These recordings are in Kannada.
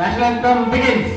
National anthem begins.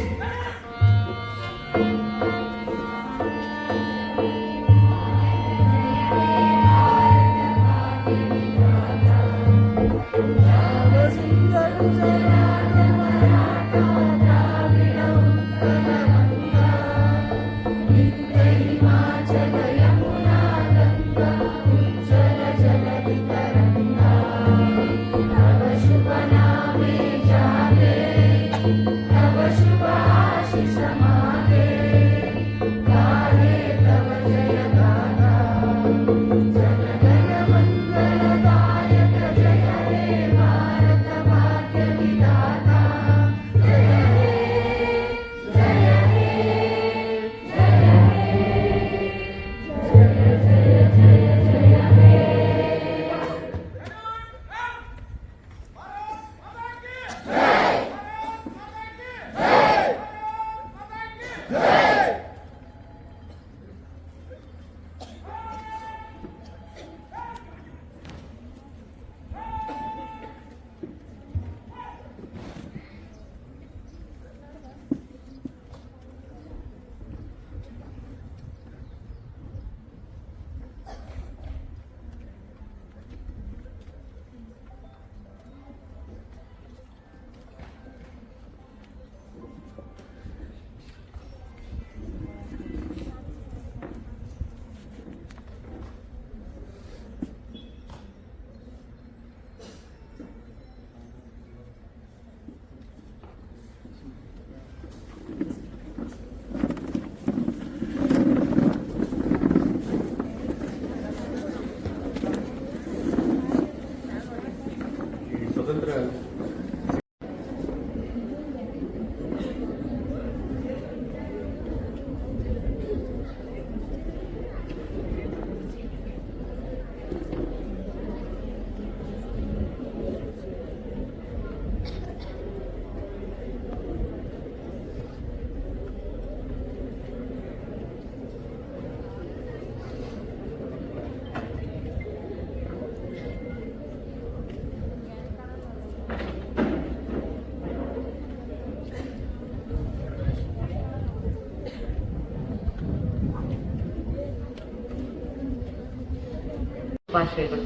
ಶುಭಾಶಯಗಳು.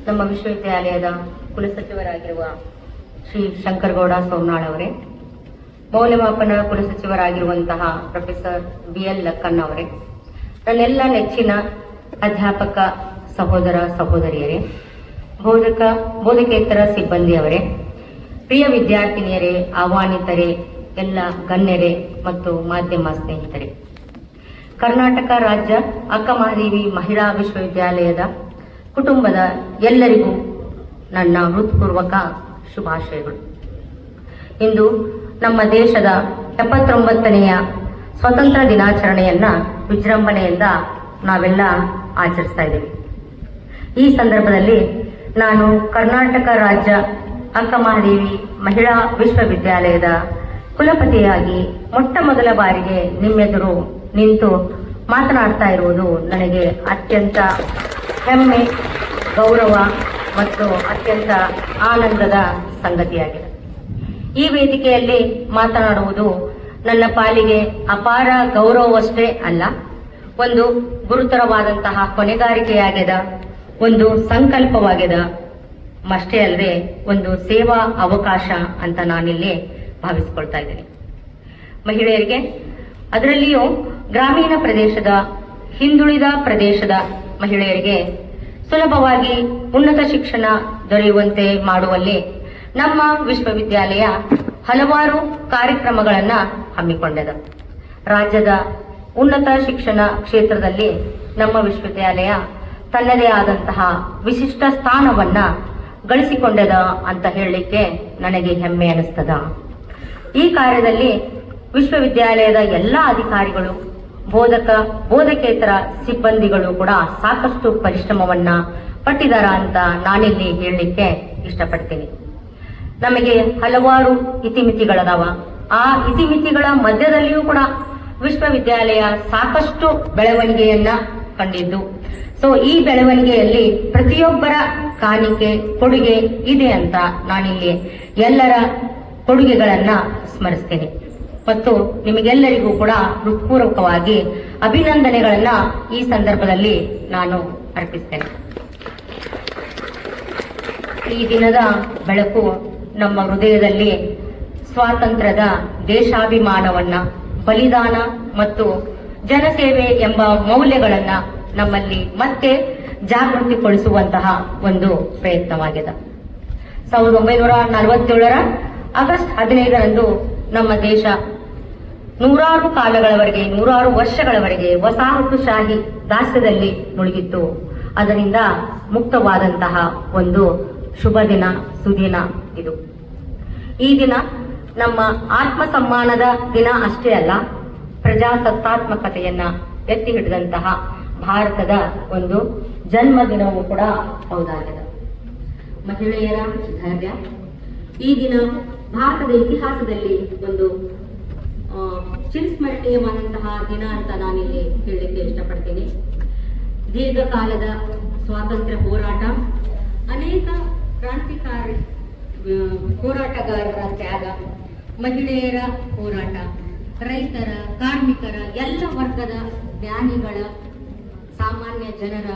ನಮ್ಮ ವಿಶ್ವವಿದ್ಯಾಲಯದ ಕುಲಸಚಿವರಾಗಿರುವ ಶ್ರೀ ಶಂಕರಗೌಡ ಸೋಮನಾಳ್ ಅವರೇ, ಮೌಲ್ಯಮಾಪನ ಕುಲಸಚಿವರಾಗಿರುವಂತಹ ಪ್ರೊಫೆಸರ್ BL ಲಕ್ಕನ್ ಅವರೇ, ನನ್ನೆಲ್ಲ ನೆಚ್ಚಿನ ಅಧ್ಯಾಪಕ ಸಹೋದರ ಸಹೋದರಿಯರೇ, ಬೋಧಕೇತರ ಸಿಬ್ಬಂದಿಯವರೇ, ಪ್ರಿಯ ವಿದ್ಯಾರ್ಥಿನಿಯರೇ, ಆಹ್ವಾನಿತರೇ, ಎಲ್ಲ ಗಣ್ಯರೇ ಮತ್ತು ಮಾಧ್ಯಮ ಸ್ನೇಹಿತರೆ, ಕರ್ನಾಟಕ ರಾಜ್ಯ ಅಕ್ಕಮಹಾದೇವಿ ಮಹಿಳಾ ವಿಶ್ವವಿದ್ಯಾಲಯದ ಕುಟುಂಬದ ಎಲ್ಲರಿಗೂ ನನ್ನ ಹೃತ್ಪೂರ್ವಕ ಶುಭಾಶಯಗಳು. ಇಂದು ನಮ್ಮ ದೇಶದ 79ನೆಯ ಸ್ವತಂತ್ರ ದಿನಾಚರಣೆಯನ್ನ ವಿಜೃಂಭಣೆಯಿಂದ ನಾವೆಲ್ಲ ಆಚರಿಸ್ತಾ ಇದ್ದೀವಿ. ಈ ಸಂದರ್ಭದಲ್ಲಿ ನಾನು ಕರ್ನಾಟಕ ರಾಜ್ಯ ಅಕ್ಕಮಹಾದೇವಿ ಮಹಿಳಾ ವಿಶ್ವವಿದ್ಯಾಲಯದ ಕುಲಪತಿಯಾಗಿ ಮೊಟ್ಟ ಮೊದಲ ಬಾರಿಗೆ ನಿಮ್ಮೆದುರು ನಿಂತು ಮಾತನಾಡ್ತಾ ಇರುವುದು ನನಗೆ ಅತ್ಯಂತ ಹೆಮ್ಮೆ, ಗೌರವ ಮತ್ತು ಅತ್ಯಂತ ಆನಂದದ ಸಂಗತಿಯಾಗಿದೆ. ಈ ವೇದಿಕೆಯಲ್ಲಿ ಮಾತನಾಡುವುದು ನನ್ನ ಪಾಲಿಗೆ ಅಪಾರ ಗೌರವವಷ್ಟೇ ಅಲ್ಲ, ಒಂದು ಗುರುತರವಾದಂತಹ ಹೊಣೆಗಾರಿಕೆಯಾಗಿದೆ, ಒಂದು ಸಂಕಲ್ಪವಾಗಿದೆ, ಅಷ್ಟೇ ಅಲ್ಲದೆ ಒಂದು ಸೇವಾ ಅವಕಾಶ ಅಂತ ನಾನಿಲ್ಲಿ ಭಾವಿಸಿಕೊಳ್ತಾ ಇದ್ದೀನಿ. ಮಹಿಳೆಯರಿಗೆ, ಅದರಲ್ಲಿಯೂ ಗ್ರಾಮೀಣ ಪ್ರದೇಶದ ಹಿಂದುಳಿದ ಪ್ರದೇಶದ ಮಹಿಳೆಯರಿಗೆ ಸುಲಭವಾಗಿ ಉನ್ನತ ಶಿಕ್ಷಣ ದೊರೆಯುವಂತೆ ಮಾಡುವಲ್ಲಿ ನಮ್ಮ ವಿಶ್ವವಿದ್ಯಾಲಯ ಹಲವಾರು ಕಾರ್ಯಕ್ರಮಗಳನ್ನು ಹಮ್ಮಿಕೊಂಡಿದೆ. ರಾಜ್ಯದ ಉನ್ನತ ಶಿಕ್ಷಣ ಕ್ಷೇತ್ರದಲ್ಲಿ ನಮ್ಮ ವಿಶ್ವವಿದ್ಯಾಲಯ ತನ್ನದೇ ಆದಂತಹ ವಿಶಿಷ್ಟ ಸ್ಥಾನವನ್ನ ಗಳಿಸಿಕೊಂಡದ ಅಂತ ಹೇಳಲಿಕ್ಕೆ ನನಗೆ ಹೆಮ್ಮೆ ಅನಿಸ್ತದ. ಈ ಕಾರ್ಯದಲ್ಲಿ ವಿಶ್ವವಿದ್ಯಾಲಯದ ಎಲ್ಲ ಅಧಿಕಾರಿಗಳು, ಬೋಧಕೇತರ ಸಿಬ್ಬಂದಿಗಳು ಕೂಡ ಸಾಕಷ್ಟು ಪರಿಶ್ರಮವನ್ನ ಪಟ್ಟಿದಾರ ಅಂತ ನಾನಿಲ್ಲಿ ಹೇಳಲಿಕ್ಕೆ ಇಷ್ಟಪಡ್ತೀನಿ. ನಮಗೆ ಹಲವಾರು ಇತಿಮಿತಿಗಳದಾವ. ಆ ಇತಿಮಿತಿಗಳ ಮಧ್ಯದಲ್ಲಿಯೂ ಕೂಡ ವಿಶ್ವವಿದ್ಯಾಲಯ ಸಾಕಷ್ಟು ಬೆಳವಣಿಗೆಯನ್ನ ಕಂಡಿದ್ದು. ಸೊ ಈ ಬೆಳವಣಿಗೆಯಲ್ಲಿ ಪ್ರತಿಯೊಬ್ಬರ ಕಾಣಿಕೆ, ಕೊಡುಗೆ ಇದೆ ಅಂತ ನಾನಿಲ್ಲಿ ಎಲ್ಲರ ಕೊಡುಗೆಗಳನ್ನ ಸ್ಮರಿಸ್ತೇನೆ ಮತ್ತು ನಿಮಗೆಲ್ಲರಿಗೂ ಕೂಡ ಹೃತ್ಪೂರ್ವಕವಾಗಿ ಅಭಿನಂದನೆಗಳನ್ನ ಈ ಸಂದರ್ಭದಲ್ಲಿ ನಾನು ಅರ್ಪಿಸ್ತೇನೆ. ಈ ದಿನದ ಬೆಳಕು ನಮ್ಮ ಹೃದಯದಲ್ಲಿ ಸ್ವಾತಂತ್ರ್ಯದ ದೇಶಾಭಿಮಾನವನ್ನ, ಬಲಿದಾನ ಮತ್ತು ಜನಸೇವೆ ಎಂಬ ಮೌಲ್ಯಗಳನ್ನ ನಮ್ಮಲ್ಲಿ ಮತ್ತೆ ಜಾಗೃತಿಗೊಳಿಸುವಂತಹ ಒಂದು ಪ್ರಯತ್ನವಾಗಿದೆ. 1947 ಆಗಸ್ಟ್ 15ರಂದು ನಮ್ಮ ದೇಶ ನೂರಾರು ಕಾಲಗಳವರೆಗೆ, ನೂರಾರು ವರ್ಷಗಳವರೆಗೆ ವಸಾಹತುಶಾಹಿ ದಾಸ್ಯದಲ್ಲಿ ಮುಳುಗಿತ್ತು. ಅದರಿಂದ ಮುಕ್ತವಾದಂತಹ ಒಂದು ಶುಭ ದಿನ, ಸುದಿನ ಇದು. ಈ ದಿನ ನಮ್ಮ ಆತ್ಮಸಮ್ಮಾನದ ದಿನ ಅಷ್ಟೇ ಅಲ್ಲ, ಪ್ರಜಾಸತ್ತಾತ್ಮಕತೆಯನ್ನ ಎತ್ತಿ ಹಿಡಿದಂತಹ ಭಾರತದ ಒಂದು ಜನ್ಮ ದಿನವೂ ಕೂಡ ಹೌದಾಗಿದೆ. ಮಹಿಳೆಯರ ಧೈರ್ಯ ಈ ದಿನ ಭಾರತದ ಇತಿಹಾಸದಲ್ಲಿ ಒಂದು ಚಿರಸ್ಮರಣೀಯವಾದಂತಹ ದಿನ ಅಂತ ನಾನಿಲ್ಲಿ ಹೇಳಲಿಕ್ಕೆ ಇಷ್ಟಪಡ್ತೀನಿ. ದೀರ್ಘಕಾಲದ ಸ್ವಾತಂತ್ರ್ಯ ಹೋರಾಟ, ಅನೇಕ ಕ್ರಾಂತಿಕಾರಿ ಹೋರಾಟಗಾರರ ತ್ಯಾಗ, ಮಹಿಳೆಯರ ಹೋರಾಟ, ರೈತರ, ಕಾರ್ಮಿಕರ, ಎಲ್ಲ ವರ್ಗದ ಜ್ಞಾನಿಗಳ, ಸಾಮಾನ್ಯ ಜನರ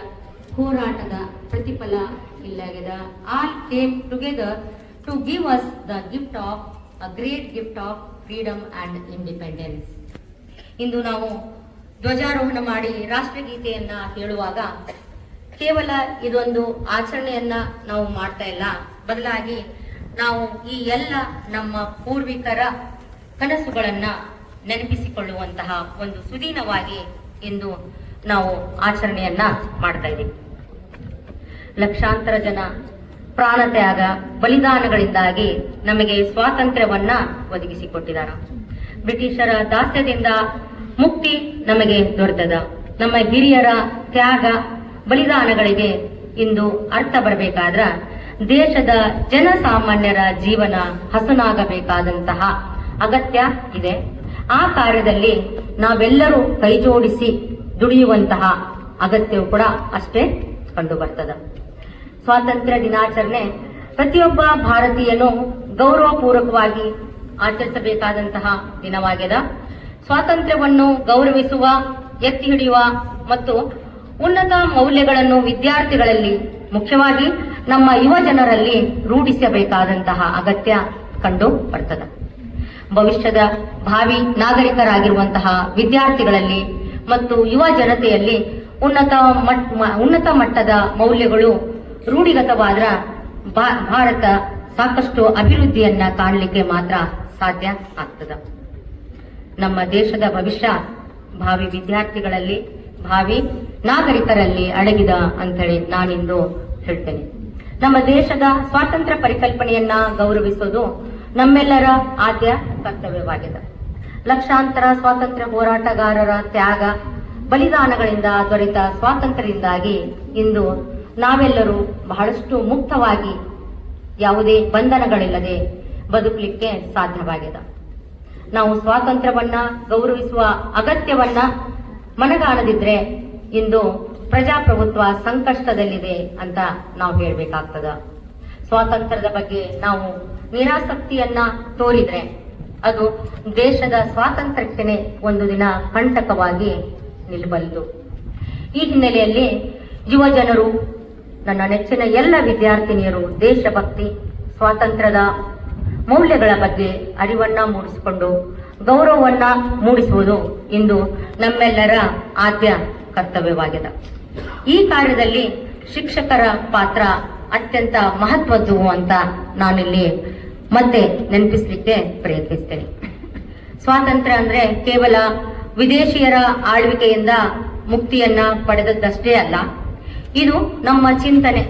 ಹೋರಾಟದ ಪ್ರತಿಫಲ ಇಲ್ಲಾಗಿದೆ. All came together to give us the gift of a great gift of freedom and independence. ಇಂದು ನಾವು ಧ್ವಜಾರೋಹಣ ಮಾಡಿ ರಾಷ್ಟ್ರಗೀತೆಯನ್ನ ಹೇಳುವಾಗ ಕೇವಲ ಇದೊಂದು ಆಚರಣೆಯನ್ನ ನಾವು ಮಾಡ್ತಾ ಇಲ್ಲ, ಬದಲಾಗಿ ನಾವು ಈ ಎಲ್ಲ ನಮ್ಮ ಪೂರ್ವಿಕರ ಕನಸುಗಳನ್ನ ನೆನಪಿಸಿಕೊಳ್ಳುವಂತಹ ಒಂದು ಸುದಿನವಾಗಿ ಇಂದು ನಾವು ಆಚರಣೆಯನ್ನ ಮಾಡ್ತಾ ಇದ್ದೀವಿ. ಲಕ್ಷಾಂತರ ಜನ ಪ್ರಾಣ ತ್ಯಾಗ, ಬಲಿದಾನಗಳಿಂದಾಗಿ ನಮಗೆ ಸ್ವಾತಂತ್ರ್ಯವನ್ನ ಒದಗಿಸಿಕೊಟ್ಟಿದ್ದಾರೆ. ಬ್ರಿಟಿಷರ ದಾಸ್ಯದಿಂದ ಮುಕ್ತಿ ನಮಗೆ ದೊರೆತದ. ನಮ್ಮ ಹಿರಿಯರ ತ್ಯಾಗ, ಬಲಿದಾನಗಳಿಗೆ ಇಂದು ಅರ್ಥ ಬರಬೇಕಾದ್ರ ದೇಶದ ಜನಸಾಮಾನ್ಯರ ಜೀವನ ಹಸನಾಗಬೇಕಾದಂತಹ ಅಗತ್ಯ ಇದೆ. ಆ ಕಾರ್ಯದಲ್ಲಿ ನಾವೆಲ್ಲರೂ ಕೈಜೋಡಿಸಿ ದುಡಿಯುವಂತಹ ಅಗತ್ಯವೂ ಕೂಡ ಅಷ್ಟೇ ಕಂಡು ಬರ್ತದ. ಸ್ವಾತಂತ್ರ್ಯ ದಿನಾಚರಣೆ ಪ್ರತಿಯೊಬ್ಬ ಭಾರತೀಯನು ಗೌರವಪೂರ್ವಕವಾಗಿ ಆಚರಿಸಬೇಕಾದಂತಹ ದಿನವಾಗಿದೆ. ಸ್ವಾತಂತ್ರ್ಯವನ್ನು ಗೌರವಿಸುವ, ಎತ್ತಿ ಹಿಡಿಯುವ ಮತ್ತು ಉನ್ನತ ಮೌಲ್ಯಗಳನ್ನು ವಿದ್ಯಾರ್ಥಿಗಳಲ್ಲಿ, ಮುಖ್ಯವಾಗಿ ನಮ್ಮ ಯುವ ಜನರಲ್ಲಿ ರೂಢಿಸಬೇಕಾದಂತಹ ಅಗತ್ಯ ಕಂಡು ಬರ್ತದೆ. ಭವಿಷ್ಯದ ಭಾವಿ ನಾಗರಿಕರಾಗಿರುವಂತಹ ವಿದ್ಯಾರ್ಥಿಗಳಲ್ಲಿ ಮತ್ತು ಯುವ ಜನತೆಯಲ್ಲಿ ಉನ್ನತ ಮಟ್ಟದ ಮೌಲ್ಯಗಳು ರೂಢಿಗತವಾದ್ರ ಭಾರತ ಸಾಕಷ್ಟು ಅಭಿವೃದ್ಧಿಯನ್ನ ಕಾಣಲಿಕ್ಕೆ ಮಾತ್ರ ಸಾಧ್ಯ ಆಗ್ತದೆ. ನಮ್ಮ ದೇಶದ ಭವಿಷ್ಯ ಭಾವಿ ವಿದ್ಯಾರ್ಥಿಗಳಲ್ಲಿ, ಭಾವಿ ನಾಗರಿಕರಲ್ಲಿ ಅಡಗಿದ ಅಂತೇಳಿ ನಾನಿಂದು ಹೇಳ್ತೇನೆ. ನಮ್ಮ ದೇಶದ ಸ್ವಾತಂತ್ರ್ಯ ಪರಿಕಲ್ಪನೆಯನ್ನ ಗೌರವಿಸುವುದು ನಮ್ಮೆಲ್ಲರ ಆದ್ಯ ಕರ್ತವ್ಯವಾಗಿದೆ. ಲಕ್ಷಾಂತರ ಸ್ವಾತಂತ್ರ್ಯ ಹೋರಾಟಗಾರರ ತ್ಯಾಗ, ಬಲಿದಾನಗಳಿಂದ ದೊರೆತ ಸ್ವಾತಂತ್ರ್ಯದಿಂದಾಗಿ ಇಂದು ನಾವೆಲ್ಲರೂ ಬಹಳಷ್ಟು ಮುಕ್ತವಾಗಿ, ಯಾವುದೇ ಬಂಧನಗಳಿಲ್ಲದೆ ಬದುಕಲಿಕ್ಕೆ ಸಾಧ್ಯವಾಗಿದೆ. ನಾವು ಸ್ವಾತಂತ್ರ್ಯವನ್ನ ಗೌರವಿಸುವ ಅಗತ್ಯವನ್ನ ಮನಗಾಣದಿದ್ರೆ ಇಂದು ಪ್ರಜಾಪ್ರಭುತ್ವ ಸಂಕಷ್ಟದಲ್ಲಿದೆ ಅಂತ ನಾವು ಹೇಳ್ಬೇಕಾಗ್ತದ. ಸ್ವಾತಂತ್ರ್ಯದ ಬಗ್ಗೆ ನಾವು ನಿರಾಸಕ್ತಿಯನ್ನ ತೋರಿದ್ರೆ ಅದು ದೇಶದ ಸ್ವಾತಂತ್ರ್ಯಕ್ಕೆ ಒಂದು ದಿನ ಕಂಟಕವಾಗಿ ನಿಲ್ಲಬಲ್ಲದು. ಈ ಹಿನ್ನೆಲೆಯಲ್ಲಿ ಯುವ ಜನರು, ನನ್ನ ನೆಚ್ಚಿನ ಎಲ್ಲ ವಿದ್ಯಾರ್ಥಿನಿಯರು ದೇಶಭಕ್ತಿ, ಸ್ವಾತಂತ್ರ್ಯದ ಮೌಲ್ಯಗಳ ಬಗ್ಗೆ ಅರಿವನ್ನ ಮೂಡಿಸಿಕೊಂಡು ಗೌರವವನ್ನ ಮೂಡಿಸುವುದು ಇಂದು ನಮ್ಮೆಲ್ಲರ ಆದ್ಯ ಕರ್ತವ್ಯವಾಗಿದೆ. ಈ ಕಾರ್ಯದಲ್ಲಿ ಶಿಕ್ಷಕರ ಪಾತ್ರ ಅತ್ಯಂತ ಮಹತ್ವದ್ದು ಅಂತ ನಾನಿಲ್ಲಿ ಮತ್ತೆ ನೆನಪಿಸಲಿಕ್ಕೆ ಪ್ರಯತ್ನಿಸ್ತೇನೆ. ಸ್ವಾತಂತ್ರ್ಯ ಅಂದ್ರೆ ಕೇವಲ ವಿದೇಶಿಯರ ಆಳ್ವಿಕೆಯಿಂದ ಮುಕ್ತಿಯನ್ನ ಪಡೆದದ್ದಷ್ಟೇ ಅಲ್ಲ, ಇದು ನಮ್ಮ ಚಿಂತನೆ,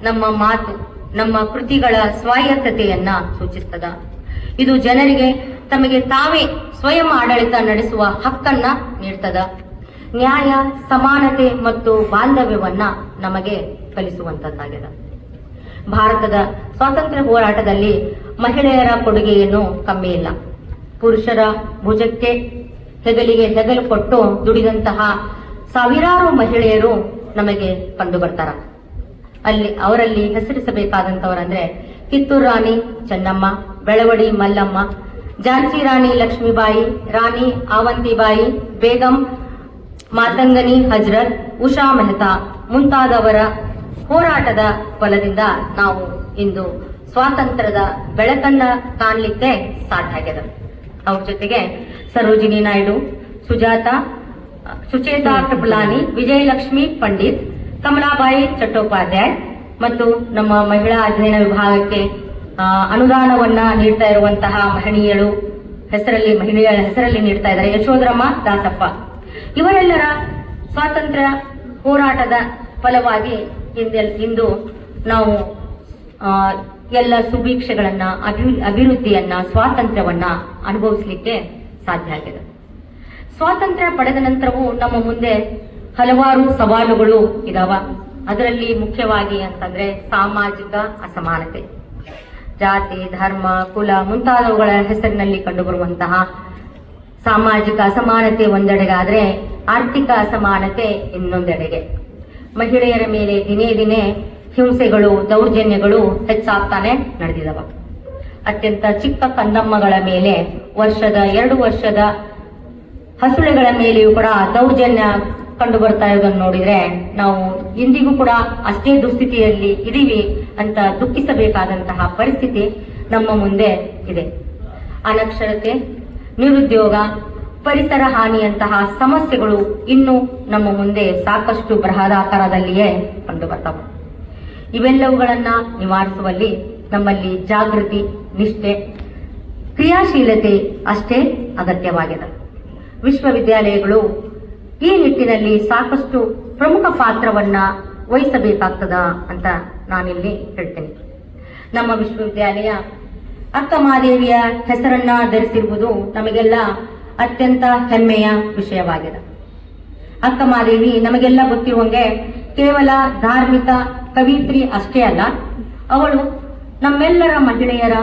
ನಮ್ಮ ಮಾತು, ನಮ್ಮ ಕೃತಿಗಳ ಸ್ವಾಯತ್ತತೆಯನ್ನ ಸೂಚಿಸ್ತದ. ಇದು ಜನರಿಗೆ ತಮಗೆ ತಾವೇ ಸ್ವಯಂ ಆಡಳಿತ ನಡೆಸುವ ಹಕ್ಕನ್ನ ನೀಡ್ತದ. ನ್ಯಾಯ, ಸಮಾನತೆ ಮತ್ತು ಬಾಂಧವ್ಯವನ್ನ ನಮಗೆ ಕಲಿಸುವಂತದ್ದಾಗಿದೆ. ಭಾರತದ ಸ್ವಾತಂತ್ರ್ಯ ಹೋರಾಟದಲ್ಲಿ ಮಹಿಳೆಯರ ಕೊಡುಗೆಯನ್ನು ಕಮ್ಮಿ ಇಲ್ಲ. ಪುರುಷರ ಭುಜಕ್ಕೆ ಹೆಗಲಿಗೆ ಹೆಗಲು ಕೊಟ್ಟು ದುಡಿದಂತಹ ಸಾವಿರಾರು ಮಹಿಳೆಯರು ನಮಗೆ ಕಂಡು ಬರ್ತಾರ. ಅವರಲ್ಲಿ ಹೆಸರಿಸಬೇಕಾದಂತವರಂದ್ರೆ ಕಿತ್ತೂರು ರಾಣಿ ಚೆನ್ನಮ್ಮ, ಬೆಳವಡಿ ಮಲ್ಲಮ್ಮ, ಝಾನ್ಸಿ ರಾಣಿ ಲಕ್ಷ್ಮೀಬಾಯಿ, ರಾಣಿ ಆವಂತಿಬಾಯಿ, ಬೇಗಂ ಮಾತಂಗನಿ ಹಜ್ರತ್, ಉಷಾ ಮೆಹ್ತಾ ಮುಂತಾದವರ ಹೋರಾಟದ ಫಲದಿಂದ ನಾವು ಇಂದು ಸ್ವಾತಂತ್ರ್ಯದ ಬೆಳಕನ್ನ ಕಾಣಲಿಕ್ಕೆ ಸಾಧ್ಯ ಆಗಿದೆ. ಅವ್ರ ಜೊತೆಗೆ ಸರೋಜಿನಿ ನಾಯ್ಡು, ಸುಚೇತಾ ಕೃಪಲಾನಿ, ವಿಜಯಲಕ್ಷ್ಮಿ ಪಂಡಿತ್, ಕಮಲಾಬಾಯಿ ಚಟ್ಟೋಪಾಧ್ಯಾಯ್ ಮತ್ತು ನಮ್ಮ ಮಹಿಳಾ ಅಧ್ಯಯನ ವಿಭಾಗಕ್ಕೆ ಅನುದಾನವನ್ನ ನೀಡ್ತಾ ಇರುವಂತಹ ಮಹಿಳೆಯರ ಹೆಸರಲ್ಲಿ ನೀಡ್ತಾ ಇದ್ದಾರೆ ಯಶೋಧರಮ್ಮ ದಾಸಪ್ಪ. ಇವರೆಲ್ಲರ ಸ್ವಾತಂತ್ರ್ಯ ಹೋರಾಟದ ಫಲವಾಗಿ ಇಂದು ನಾವು ಎಲ್ಲ ಸುಭೀಕ್ಷೆಗಳನ್ನ, ಅಭಿವೃದ್ಧಿಯನ್ನ, ಸ್ವಾತಂತ್ರ್ಯವನ್ನ ಅನುಭವಿಸಲಿಕ್ಕೆ ಸಾಧ್ಯ ಆಗಿದೆ. ಸ್ವಾತಂತ್ರ್ಯ ಪಡೆದ ನಂತರವೂ ನಮ್ಮ ಮುಂದೆ ಹಲವಾರು ಸವಾಲುಗಳು ಇದಾವ. ಅದರಲ್ಲಿ ಮುಖ್ಯವಾಗಿ ಅಂತಂದ್ರೆ ಸಾಮಾಜಿಕ ಅಸಮಾನತೆ, ಜಾತಿ, ಧರ್ಮ, ಕುಲ ಮುಂತಾದವುಗಳ ಹೆಸರಿನಲ್ಲಿ ಕಂಡುಬರುವಂತಹ ಸಾಮಾಜಿಕ ಅಸಮಾನತೆ ಒಂದೆಡೆಗಾದ್ರೆ ಆರ್ಥಿಕ ಅಸಮಾನತೆ ಇನ್ನೊಂದೆಡೆಗೆ. ಮಹಿಳೆಯರ ಮೇಲೆ ದಿನೇ ದಿನೇ ಹಿಂಸೆಗಳು, ದೌರ್ಜನ್ಯಗಳು ಹೆಚ್ಚಾಗ್ತಾನೆ ನಡೆದಿದವ. ಅತ್ಯಂತ ಚಿಕ್ಕ ಕಂದಮ್ಮಗಳ ಮೇಲೆ 2 ವರ್ಷದ ಹಸುಳೆಗಳ ಮೇಲೆಯೂ ಕೂಡ ದೌರ್ಜನ್ಯ ಕಂಡು ಬರ್ತಾ ಇರೋದನ್ನು ನೋಡಿದ್ರೆ ನಾವು ಇಂದಿಗೂ ಕೂಡ ಅಷ್ಟೇ ದುಸ್ಥಿತಿಯಲ್ಲಿ ಇದೀವಿ ಅಂತ ದುಃಖಿಸಬೇಕಾದಂತಹ ಪರಿಸ್ಥಿತಿ ನಮ್ಮ ಮುಂದೆ ಇದೆ. ಅನಕ್ಷರತೆ, ನಿರುದ್ಯೋಗ, ಪರಿಸರ ಹಾನಿಯಂತಹ ಸಮಸ್ಯೆಗಳು ಇನ್ನೂ ನಮ್ಮ ಮುಂದೆ ಸಾಕಷ್ಟು ಬೃಹದಾಕಾರದಲ್ಲಿಯೇ ಕಂಡು ಬರ್ತವೆ. ಇವೆಲ್ಲವುಗಳನ್ನ ನಿವಾರಿಸುವಲ್ಲಿ ನಮ್ಮಲ್ಲಿ ಜಾಗೃತಿ, ನಿಷ್ಠೆ, ಕ್ರಿಯಾಶೀಲತೆ ಅಷ್ಟೇ ಅಗತ್ಯವಾಗಿದೆ. ವಿಶ್ವವಿದ್ಯಾಲಯಗಳು ಈ ನಿಟ್ಟಿನಲ್ಲಿ ಸಾಕಷ್ಟು ಪ್ರಮುಖ ಪಾತ್ರವನ್ನ ವಹಿಸಬೇಕಾಗ್ತದ ಅಂತ ನಾನಿಲ್ಲಿ ಹೇಳ್ತೇನೆ. ನಮ್ಮ ವಿಶ್ವವಿದ್ಯಾಲಯ ಅಕ್ಕ ಮಹಾದೇವಿಯ ಹೆಸರನ್ನ ಧರಿಸಿರುವುದು ನಮಗೆಲ್ಲ ಅತ್ಯಂತ ಹೆಮ್ಮೆಯ ವಿಷಯವಾಗಿದೆ. ಅಕ್ಕ ಮಹಾದೇವಿ ನಮಗೆಲ್ಲ ಗೊತ್ತಿರುವಂಗೆ ಕೇವಲ ಧಾರ್ಮಿಕ ಕವಿತ್ರಿ ಅಷ್ಟೇ ಅಲ್ಲ, ಅವಳು ನಮ್ಮೆಲ್ಲರ ಮಹಿಳೆಯರ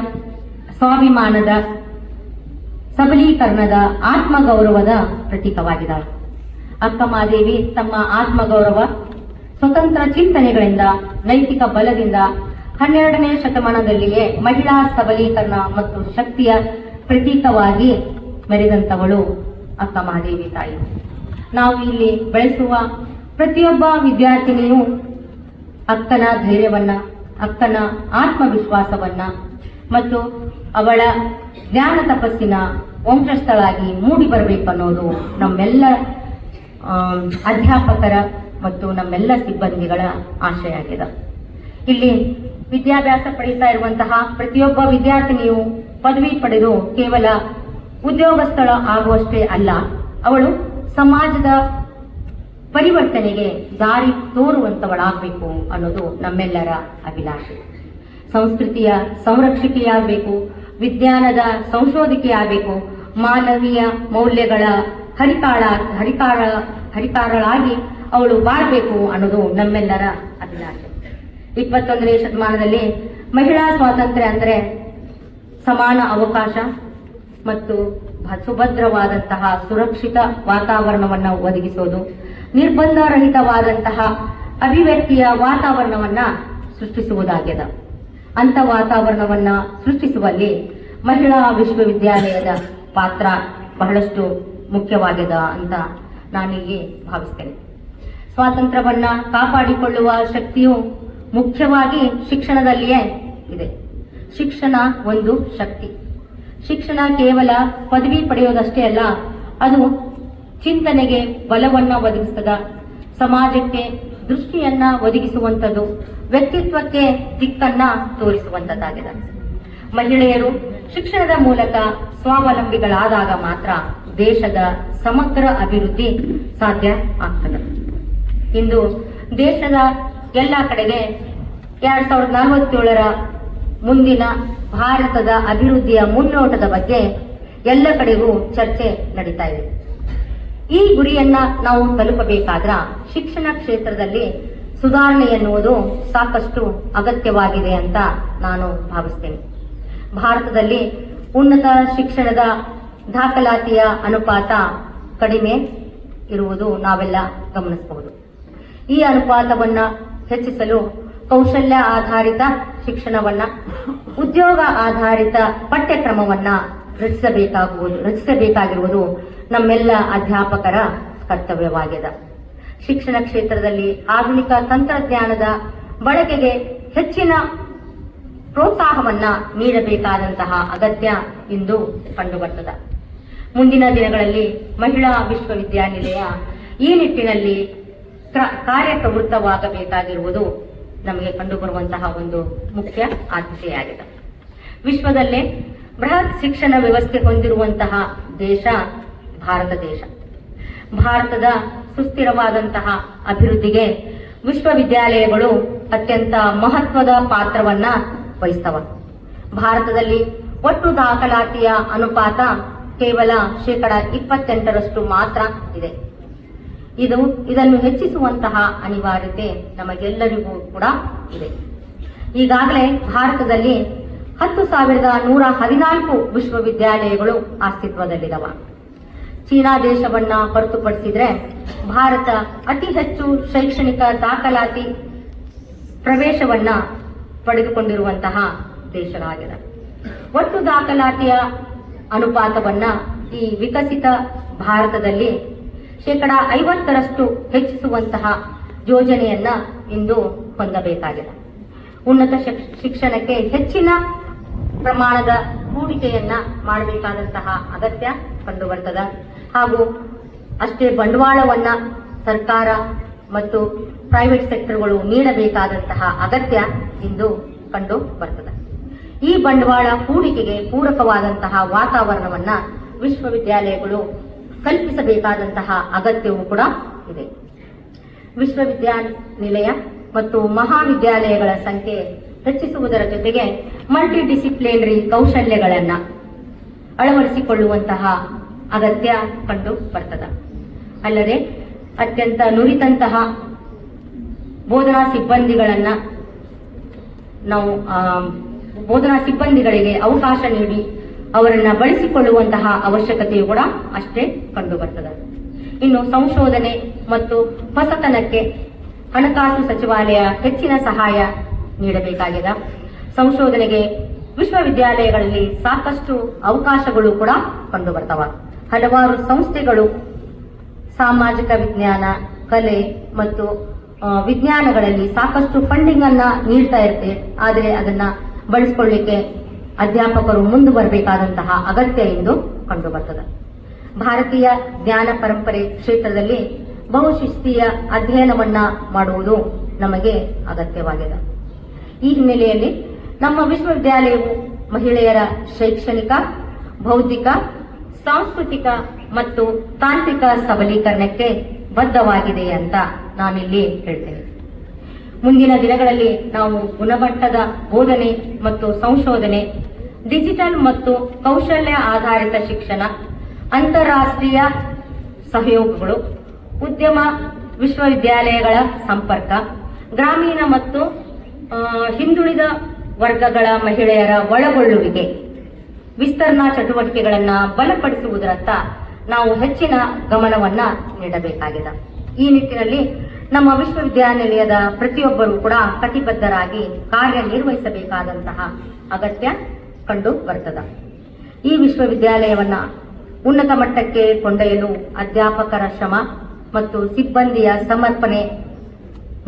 ಸ್ವಾಭಿಮಾನದ, ಸಬಲೀಕರಣದ, ಆತ್ಮಗೌರವದ ಪ್ರತೀಕವಾಗಿದ್ದಾಳೆ. ಅಕ್ಕ ಮಹಾದೇವಿ ತಮ್ಮ ಆತ್ಮಗೌರವ, ಸ್ವತಂತ್ರ ಚಿಂತನೆಗಳಿಂದ, ನೈತಿಕ ಬಲದಿಂದ 12ನೇ ಶತಮಾನದಲ್ಲಿಯೇ ಮಹಿಳಾ ಸಬಲೀಕರಣ ಮತ್ತು ಶಕ್ತಿಯ ಪ್ರತೀಕವಾಗಿ ಮೆರೆದಂತವಳು ಅಕ್ಕ ಮಹಾದೇವಿ ತಾಯಿ. ನಾವು ಇಲ್ಲಿ ಬೆಳೆಸುವ ಪ್ರತಿಯೊಬ್ಬ ವಿದ್ಯಾರ್ಥಿನಿಯೂ ಅಕ್ಕನ ಧೈರ್ಯವನ್ನ, ಅಕ್ಕನ ಆತ್ಮವಿಶ್ವಾಸವನ್ನ ಮತ್ತು ಅವಳ ಜ್ಞಾನ ತಪಸ್ಸಿನ ವಂಶಸ್ಥಳಾಗಿ ಮೂಡಿ ಬರಬೇಕನ್ನೋದು ನಮ್ಮೆಲ್ಲ ಅಧ್ಯಾಪಕರ ಮತ್ತು ನಮ್ಮೆಲ್ಲ ಸಿಬ್ಬಂದಿಗಳ ಆಶಯ ಆಗಿದೆ. ಇಲ್ಲಿ ವಿದ್ಯಾಭ್ಯಾಸ ಪಡೆಯುತ್ತಾ ಇರುವಂತಹ ಪ್ರತಿಯೊಬ್ಬ ವಿದ್ಯಾರ್ಥಿನಿಯು ಪದವಿ ಪಡೆದು ಕೇವಲ ಉದ್ಯೋಗಸ್ಥಳ ಆಗುವಷ್ಟೇ ಅಲ್ಲ, ಅವಳು ಸಮಾಜದ ಪರಿವರ್ತನೆಗೆ ದಾರಿ ತೋರುವಂತವಳಾಗಬೇಕು ಅನ್ನೋದು ನಮ್ಮೆಲ್ಲರ ಅಭಿಲಾಷೆ. ಸಂಸ್ಕೃತಿಯ ಸಂರಕ್ಷಕಿಯಾಗಬೇಕು, ವಿಜ್ಞಾನದ ಸಂಶೋಧಕಿಯಾಗಬೇಕು, ಮಾನವೀಯ ಮೌಲ್ಯಗಳ ಹರಿಕಾರಳಾಗಿ ಅವಳು ಬಾಳ್ಬೇಕು ಅನ್ನೋದು ನಮ್ಮೆಲ್ಲರ ಅಭಿಲಾಷೆ. 21ನೇ ಶತಮಾನದಲ್ಲಿ ಮಹಿಳಾ ಸ್ವಾತಂತ್ರ್ಯ ಅಂದ್ರೆ ಸಮಾನ ಅವಕಾಶ ಮತ್ತು ಸುಭದ್ರವಾದಂತಹ ಸುರಕ್ಷಿತ ವಾತಾವರಣವನ್ನ ಒದಗಿಸೋದು, ನಿರ್ಬಂಧರಹಿತವಾದಂತಹ ಅಭಿವ್ಯಕ್ತಿಯ ವಾತಾವರಣವನ್ನ ಸೃಷ್ಟಿಸುವುದಾಗಿದೆ. ಅಂತ ವಾತಾವರಣವನ್ನ ಸೃಷ್ಟಿಸುವಲ್ಲಿ ಮಹಿಳಾ ವಿಶ್ವವಿದ್ಯಾಲಯದ ಪಾತ್ರ ಬಹಳಷ್ಟು ಮುಖ್ಯವಾಗಿದೆ ಅಂತ ನಾನಿಲ್ಲಿ ಭಾವಿಸ್ತೇನೆ. ಸ್ವಾತಂತ್ರ್ಯವನ್ನ ಕಾಪಾಡಿಕೊಳ್ಳುವ ಶಕ್ತಿಯು ಮುಖ್ಯವಾಗಿ ಶಿಕ್ಷಣದಲ್ಲಿಯೇ ಇದೆ. ಶಿಕ್ಷಣ ಒಂದು ಶಕ್ತಿ. ಶಿಕ್ಷಣ ಕೇವಲ ಪದವಿ ಪಡೆಯೋದಷ್ಟೇ ಅಲ್ಲ, ಅದು ಚಿಂತನೆಗೆ ಬಲವನ್ನ ಒದಗಿಸ್ತದ, ಸಮಾಜಕ್ಕೆ ದೃಷ್ಟಿಯನ್ನ ಒದಗಿಸುವಂಥದ್ದು, ವ್ಯಕ್ತಿತ್ವಕ್ಕೆ ದಿಕ್ಕನ್ನ ತೋರಿಸುವಂತದ್ದಾಗಿದೆ. ಮಹಿಳೆಯರು ಶಿಕ್ಷಣದ ಮೂಲಕ ಸ್ವಾವಲಂಬಿಗಳಾದಾಗ ಮಾತ್ರ ದೇಶದ ಸಮಗ್ರ ಅಭಿವೃದ್ಧಿ ಸಾಧ್ಯ ಆಗ್ತದೆ. ಇಂದು ದೇಶದ ಎಲ್ಲ ಕಡೆಗೆ 2047ರ ಮುಂದಿನ ಭಾರತದ ಅಭಿವೃದ್ಧಿಯ ಮುನ್ನೋಟದ ಬಗ್ಗೆ ಎಲ್ಲ ಕಡೆಗೂ ಚರ್ಚೆ ನಡೀತಾ ಇದೆ. ಈ ಗುರಿಯನ್ನ ನಾವು ತಲುಪಬೇಕಾದ್ರ ಶಿಕ್ಷಣ ಕ್ಷೇತ್ರದಲ್ಲಿ ಸುಧಾರಣೆ ಎನ್ನುವುದು ಸಾಕಷ್ಟು ಅಗತ್ಯವಾಗಿದೆ ಅಂತ ನಾನು ಭಾವಿಸ್ತೇನೆ. ಭಾರತದಲ್ಲಿ ಉನ್ನತ ಶಿಕ್ಷಣದ ದಾಖಲಾತಿಯ ಅನುಪಾತ ಕಡಿಮೆ ಇರುವುದು ನಾವೆಲ್ಲ ಗಮನಿಸಬಹುದು. ಈ ಅನುಪಾತವನ್ನ ಹೆಚ್ಚಿಸಲು ಕೌಶಲ್ಯ ಆಧಾರಿತ ಶಿಕ್ಷಣವನ್ನ, ಉದ್ಯೋಗ ಆಧಾರಿತ ಪಠ್ಯಕ್ರಮವನ್ನ ರಚಿಸಬೇಕಾಗಿರುವುದು ನಮ್ಮೆಲ್ಲ ಅಧ್ಯಾಪಕರ ಕರ್ತವ್ಯವಾಗಿದೆ. ಶಿಕ್ಷಣ ಕ್ಷೇತ್ರದಲ್ಲಿ ಆಧುನಿಕ ತಂತ್ರಜ್ಞಾನದ ಬಳಕೆಗೆ ಹೆಚ್ಚಿನ ಪ್ರೋತ್ಸಾಹವನ್ನ ನೀಡಬೇಕಾದಂತಹ ಅಗತ್ಯ ಇಂದು ಕಂಡುಬರುತ್ತದೆ. ಮುಂದಿನ ದಿನಗಳಲ್ಲಿ ಮಹಿಳಾ ವಿಶ್ವವಿದ್ಯಾನಿಲಯ ಈ ನಿಟ್ಟಿನಲ್ಲಿ ಕಾರ್ಯಪ್ರವೃತ್ತವಾಗಬೇಕಾಗಿರುವುದು ನಮಗೆ ಕಂಡುಬರುವಂತಹ ಒಂದು ಮುಖ್ಯ ಆದ್ಯತೆಯಾಗಿದೆ. ವಿಶ್ವದಲ್ಲೇ ಬೃಹತ್ ಶಿಕ್ಷಣ ವ್ಯವಸ್ಥೆ ಹೊಂದಿರುವಂತಹ ದೇಶ ಭಾರತ ದೇಶ. ಭಾರತದ ಸುಸ್ಥಿರವಾದಂತಹ ಅಭಿವೃದ್ಧಿಗೆ ವಿಶ್ವವಿದ್ಯಾಲಯಗಳು ಅತ್ಯಂತ ಮಹತ್ವದ ಪಾತ್ರವನ್ನ ವಹಿಸ್ತವೆ. ಭಾರತದಲ್ಲಿ ಒಟ್ಟು ದಾಖಲಾತಿಯ ಅನುಪಾತ ಕೇವಲ 28% ಮಾತ್ರ ಇದೆ. ಇದನ್ನು ಹೆಚ್ಚಿಸುವಂತಹ ಅನಿವಾರ್ಯತೆ ನಮಗೆಲ್ಲರಿಗೂ ಕೂಡ ಇದೆ. ಈಗಾಗಲೇ ಭಾರತದಲ್ಲಿ 10,114 ವಿಶ್ವವಿದ್ಯಾಲಯಗಳು ಅಸ್ತಿತ್ವದಲ್ಲಿದ್ದಾವೆ. ಚೀನಾ ದೇಶವನ್ನ ಹೊರತುಪಡಿಸಿದ್ರೆ ಭಾರತ ಅತಿ ಹೆಚ್ಚು ಶೈಕ್ಷಣಿಕ ದಾಖಲಾತಿ ಪ್ರವೇಶವನ್ನ ಪಡೆದುಕೊಂಡಿರುವಂತಹ ದೇಶವಾಗಿದೆ. ಒಟ್ಟು ದಾಖಲಾತಿಯ ಅನುಪಾತವನ್ನ ಈ ವಿಕಸಿತ ಭಾರತದಲ್ಲಿ 50% ಹೆಚ್ಚಿಸುವಂತಹ ಯೋಜನೆಯನ್ನ ಇಂದು ಹೊಂದಬೇಕಾಗಿದೆ. ಉನ್ನತ ಶಿಕ್ಷಣಕ್ಕೆ ಹೆಚ್ಚಿನ ಪ್ರಮಾಣದ ಹೂಡಿಕೆಯನ್ನ ಮಾಡಬೇಕಾದಂತಹ ಅಗತ್ಯ ಕಂಡುಬರ್ತದೆ. ಹಾಗೂ ಅಷ್ಟೇ ಬಂಡವಾಳವನ್ನ ಸರ್ಕಾರ ಮತ್ತು ಪ್ರೈವೇಟ್ ಸೆಕ್ಟರ್ಗಳು ನೀಡಬೇಕಾದಂತಹ ಅಗತ್ಯ ಇಂದು ಕಂಡು ಬರ್ತದೆ. ಈ ಬಂಡವಾಳ ಹೂಡಿಕೆಗೆ ಪೂರಕವಾದಂತಹ ವಾತಾವರಣವನ್ನ ವಿಶ್ವವಿದ್ಯಾಲಯಗಳು ಕಲ್ಪಿಸಬೇಕಾದಂತಹ ಅಗತ್ಯವೂ ಕೂಡ ಇದೆ. ವಿಶ್ವವಿದ್ಯಾನಿಲಯ ಮತ್ತು ಮಹಾವಿದ್ಯಾಲಯಗಳ ಸಂಖ್ಯೆ ಹೆಚ್ಚಿಸುವುದರ ಜೊತೆಗೆ ಮಲ್ಟಿ ಡಿಸಿಪ್ಲಿನರಿ ಕೌಶಲ್ಯಗಳನ್ನ ಅಳವಡಿಸಿಕೊಳ್ಳುವಂತಹ ಅಗತ್ಯ ಕಂಡು ಬರ್ತದೆ. ಅಲ್ಲದೆ ಅತ್ಯಂತ ನುರಿತಂತಹ ಬೋಧನಾ ಸಿಬ್ಬಂದಿಗಳಿಗೆ ಅವಕಾಶ ನೀಡಿ ಅವರನ್ನ ಬಳಸಿಕೊಳ್ಳುವಂತಹ ಅವಶ್ಯಕತೆಯು ಕೂಡ ಅಷ್ಟೇ ಕಂಡು ಬರ್ತದೆ. ಇನ್ನು ಸಂಶೋಧನೆ ಮತ್ತು ಹೊಸತನಕ್ಕೆ ಹಣಕಾಸು ಸಚಿವಾಲಯ ಹೆಚ್ಚಿನ ಸಹಾಯ ನೀಡಬೇಕಾಗಿದೆ. ಸಂಶೋಧನೆಗೆ ವಿಶ್ವವಿದ್ಯಾಲಯಗಳಲ್ಲಿ ಸಾಕಷ್ಟು ಅವಕಾಶಗಳು ಕೂಡ ಕಂಡು ಬರ್ತವೆ. ಹಲವಾರು ಸಂಸ್ಥೆಗಳು ಸಾಮಾಜಿಕ ವಿಜ್ಞಾನ, ಕಲೆ ಮತ್ತು ವಿಜ್ಞಾನಗಳಲ್ಲಿ ಸಾಕಷ್ಟು ಫಂಡಿಂಗ್ ಅನ್ನ ನೀಡ್ತಾ ಇರುತ್ತೆ. ಆದರೆ ಅದನ್ನ ಬಳಸಿಕೊಳ್ಳಿಕ್ಕೆ ಅಧ್ಯಾಪಕರು ಮುಂದೆ ಬರಬೇಕಾದಂತಹ ಅಗತ್ಯ ಎಂದು ಕಂಡು ಬರ್ತದೆ. ಭಾರತೀಯ ಜ್ಞಾನ ಪರಂಪರೆ ಕ್ಷೇತ್ರದಲ್ಲಿ ಬಹುಶಿಸ್ತೀಯ ಅಧ್ಯಯನವನ್ನ ಮಾಡುವುದು ನಮಗೆ ಅಗತ್ಯವಾಗಿದೆ. ಈ ಹಿನ್ನೆಲೆಯಲ್ಲಿ ನಮ್ಮ ವಿಶ್ವವಿದ್ಯಾಲಯವು ಮಹಿಳೆಯರ ಶೈಕ್ಷಣಿಕ, ಬೌದ್ಧಿಕ, ಸಾಂಸ್ಕೃತಿಕ ಮತ್ತು ತಾಂತ್ರಿಕ ಸಬಲೀಕರಣಕ್ಕೆ ಬದ್ಧವಾಗಿದೆ ಅಂತ ನಾನಿಲ್ಲಿ ಹೇಳ್ತೇನೆ. ಮುಂದಿನ ದಿನಗಳಲ್ಲಿ ನಾವು ಗುಣಮಟ್ಟದ ಬೋಧನೆ ಮತ್ತು ಸಂಶೋಧನೆ, ಡಿಜಿಟಲ್ ಮತ್ತು ಕೌಶಲ್ಯ ಆಧಾರಿತ ಶಿಕ್ಷಣ, ಅಂತಾರಾಷ್ಟ್ರೀಯ ಸಹಯೋಗಗಳು, ಉದ್ಯಮ ವಿಶ್ವವಿದ್ಯಾಲಯಗಳ ಸಂಪರ್ಕ, ಗ್ರಾಮೀಣ ಮತ್ತು ಹಿಂದುಳಿದ ವರ್ಗಗಳ ಮಹಿಳೆಯರ ಒಳಗೊಳ್ಳುವಿಕೆ, ವಿಸ್ತರಣಾ ಚಟುವಟಿಕೆಗಳನ್ನು ಬಲಪಡಿಸುವುದರತ್ತ ನಾವು ಹೆಚ್ಚಿನ ಗಮನವನ್ನ ನೀಡಬೇಕಾಗಿದೆ. ಈ ನಿಟ್ಟಿನಲ್ಲಿ ನಮ್ಮ ವಿಶ್ವವಿದ್ಯಾನಿಲಯದ ಪ್ರತಿಯೊಬ್ಬರೂ ಕೂಡ ಕಟಿಬದ್ಧರಾಗಿ ಕಾರ್ಯನಿರ್ವಹಿಸಬೇಕಾದಂತಹ ಅಗತ್ಯ ಕಂಡು ಬರ್ತದೆ. ಈ ವಿಶ್ವವಿದ್ಯಾಲಯವನ್ನ ಉನ್ನತ ಮಟ್ಟಕ್ಕೆ ಕೊಂಡೊಯ್ಯಲು ಅಧ್ಯಾಪಕರ ಶ್ರಮ ಮತ್ತು ಸಿಬ್ಬಂದಿಯ ಸಮರ್ಪಣೆ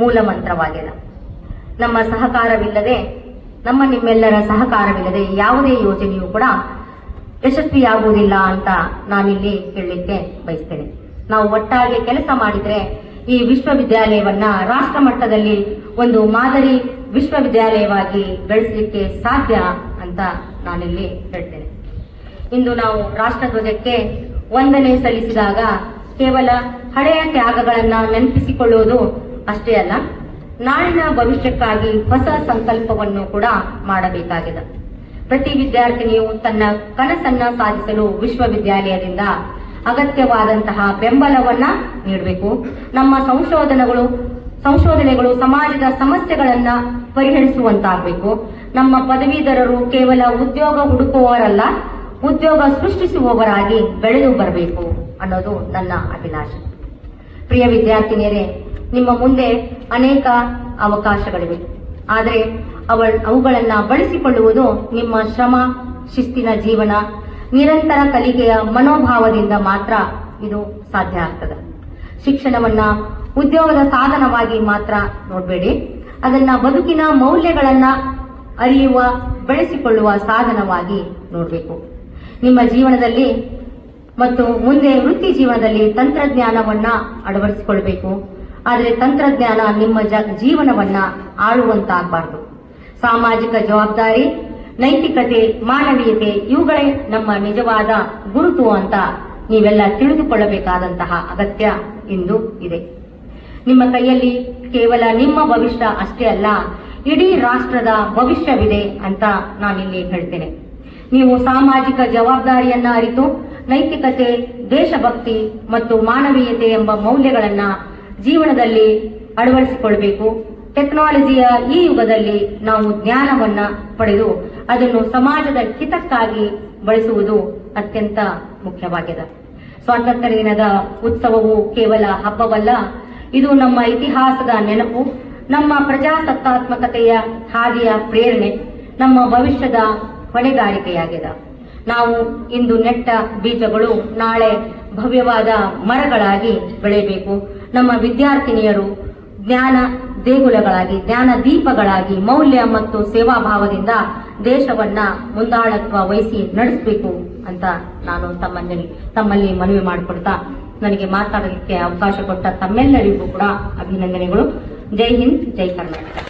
ಮೂಲ ಮಂತ್ರವಾಗಿದೆ. ನಿಮ್ಮೆಲ್ಲರ ಸಹಕಾರವಿಲ್ಲದೆ ಯಾವುದೇ ಯೋಜನೆಯೂ ಕೂಡ ಯಶಸ್ವಿಯಾಗುವುದಿಲ್ಲ ಅಂತ ನಾನಿಲ್ಲಿ ಹೇಳಲಿಕ್ಕೆ ಬಯಸ್ತೇನೆ. ನಾವು ಒಟ್ಟಾಗಿ ಕೆಲಸ ಮಾಡಿದ್ರೆ ಈ ವಿಶ್ವವಿದ್ಯಾಲಯವನ್ನ ರಾಷ್ಟ್ರ ಮಟ್ಟದಲ್ಲಿ ಒಂದು ಮಾದರಿ ವಿಶ್ವವಿದ್ಯಾಲಯವಾಗಿ ಬೆಳೆಸಲಿಕ್ಕೆ ಸಾಧ್ಯ ಅಂತ ನಾನಿಲ್ಲಿ ಹೇಳ್ತೇನೆ. ಇಂದು ನಾವು ರಾಷ್ಟ್ರಧ್ವಜಕ್ಕೆ ವಂದನೆ ಸಲ್ಲಿಸಿದಾಗ ಕೇವಲ ಹಳೆಯ ತ್ಯಾಗಗಳನ್ನ ನೆನಪಿಸಿಕೊಳ್ಳುವುದು ಅಷ್ಟೇ ಅಲ್ಲ, ನಾಳಿನ ಭವಿಷ್ಯಕ್ಕಾಗಿ ಹೊಸ ಸಂಕಲ್ಪವನ್ನು ಕೂಡ ಮಾಡಬೇಕಾಗಿದೆ. ಪ್ರತಿ ವಿದ್ಯಾರ್ಥಿನಿಯು ತನ್ನ ಕನಸನ್ನ ಸಾಧಿಸಲು ವಿಶ್ವವಿದ್ಯಾಲಯದಿಂದ ಅಗತ್ಯವಾದಂತಹ ಬೆಂಬಲವನ್ನ ನೀಡಬೇಕು. ನಮ್ಮ ಸಂಶೋಧನೆಗಳು ಸಮಾಜದ ಸಮಸ್ಯೆಗಳನ್ನ ಪರಿಹರಿಸುವಂತಾಗಬೇಕು. ನಮ್ಮ ಪದವೀಧರರು ಕೇವಲ ಉದ್ಯೋಗ ಹುಡುಕುವವರಲ್ಲ, ಉದ್ಯೋಗ ಸೃಷ್ಟಿಸುವವರಾಗಿ ಬೆಳೆದು ಬರಬೇಕು ಅನ್ನೋದು ನನ್ನ ಅಭಿಲಾಷೆ. ಪ್ರಿಯ ವಿದ್ಯಾರ್ಥಿನಿಯರೇ, ನಿಮ್ಮ ಮುಂದೆ ಅನೇಕ ಅವಕಾಶಗಳಿವೆ. ಆದರೆ ಅವುಗಳನ್ನ ಬಳಸಿಕೊಳ್ಳುವುದು ನಿಮ್ಮ ಶ್ರಮ, ಶಿಸ್ತಿನ ಜೀವನ, ನಿರಂತರ ಕಲಿಕೆಯ ಮನೋಭಾವದಿಂದ ಮಾತ್ರ ಇದು ಸಾಧ್ಯ ಆಗ್ತದೆ. ಶಿಕ್ಷಣವನ್ನ ಉದ್ಯೋಗದ ಸಾಧನವಾಗಿ ಮಾತ್ರ ನೋಡಬೇಡಿ, ಅದನ್ನ ಬದುಕಿನ ಮೌಲ್ಯಗಳನ್ನ ಅರಿಯುವ, ಬೆಳೆಸಿಕೊಳ್ಳುವ ಸಾಧನವಾಗಿ ನೋಡಬೇಕು. ನಿಮ್ಮ ಜೀವನದಲ್ಲಿ ಮತ್ತು ಮುಂದೆ ವೃತ್ತಿ ಜೀವನದಲ್ಲಿ ತಂತ್ರಜ್ಞಾನವನ್ನ ಅಳವಡಿಸಿಕೊಳ್ಬೇಕು. ಆದರೆ ತಂತ್ರಜ್ಞಾನ ನಿಮ್ಮ ಜೀವನವನ್ನ ಆಳುವಂತಾಗಬಾರ್ದು. ಸಾಮಾಜಿಕ ಜವಾಬ್ದಾರಿ, ನೈತಿಕತೆ, ಮಾನವೀಯತೆ ಇವುಗಳೇ ನಮ್ಮ ನಿಜವಾದ ಗುರುತು ಅಂತ ನೀವೆಲ್ಲ ತಿಳಿದುಕೊಳ್ಳಬೇಕಾದಂತಹ ಅಗತ್ಯ ಇಂದು ಇದೆ. ನಿಮ್ಮ ಕೈಯಲ್ಲಿ ಕೇವಲ ನಿಮ್ಮ ಭವಿಷ್ಯ ಅಷ್ಟೇ ಅಲ್ಲ, ಇಡೀ ರಾಷ್ಟ್ರದ ಭವಿಷ್ಯವಿದೆ ಅಂತ ನಾನಿಲ್ಲಿ ಹೇಳ್ತೇನೆ. ನೀವು ಸಾಮಾಜಿಕ ಜವಾಬ್ದಾರಿಯನ್ನ ಅರಿತು ನೈತಿಕತೆ, ದೇಶಭಕ್ತಿ ಮತ್ತು ಮಾನವೀಯತೆ ಎಂಬ ಮೌಲ್ಯಗಳನ್ನ ಜೀವನದಲ್ಲಿ ಅಳವಡಿಸಿಕೊಳ್ಬೇಕು. ಟೆಕ್ನಾಲಜಿಯ ಈ ಯುಗದಲ್ಲಿ ನಾವು ಜ್ಞಾನವನ್ನ ಪಡೆದು ಅದನ್ನು ಸಮಾಜದ ಹಿತಕ್ಕಾಗಿ ಬಳಸುವುದು ಅತ್ಯಂತ ಮುಖ್ಯವಾಗಿದೆ. ಸ್ವಾತಂತ್ರ್ಯ ದಿನದ ಉತ್ಸವವು ಕೇವಲ ಹಬ್ಬವಲ್ಲ, ಇದು ನಮ್ಮ ಇತಿಹಾಸದ ನೆನಪು, ನಮ್ಮ ಪ್ರಜಾಸತ್ತಾತ್ಮಕತೆಯ ಹಾದಿಯ ಪ್ರೇರಣೆ, ನಮ್ಮ ಭವಿಷ್ಯದ ಹೊಣೆಗಾರಿಕೆಯಾಗಿದೆ. ನಾವು ಇಂದು ನೆಟ್ಟ ಬೀಜಗಳು ನಾಳೆ ಭವ್ಯವಾದ ಮರಗಳಾಗಿ ಬೆಳೆಯಬೇಕು. ನಮ್ಮ ವಿದ್ಯಾರ್ಥಿನಿಯರು ಜ್ಞಾನ ದೇಗುಲಗಳಾಗಿ, ಜ್ಞಾನ ದೀಪಗಳಾಗಿ, ಮೌಲ್ಯ ಮತ್ತು ಸೇವಾಭಾವದಿಂದ ದೇಶವನ್ನ ಮುಂದಾಳತ್ವ ವಹಿಸಿ ನಡೆಸಬೇಕು ಅಂತ ನಾನು ತಮ್ಮಲ್ಲಿ ಮನವಿ ಮಾಡಿಕೊಡ್ತಾ, ನನಗೆ ಮಾತಾಡಲಿಕ್ಕೆ ಅವಕಾಶ ಕೊಟ್ಟ ತಮ್ಮೆಲ್ಲರಿಗೂ ಕೂಡ ಅಭಿನಂದನೆಗಳು. ಜೈ ಹಿಂದ್, ಜೈ ಕರ್ನಾಟಕ.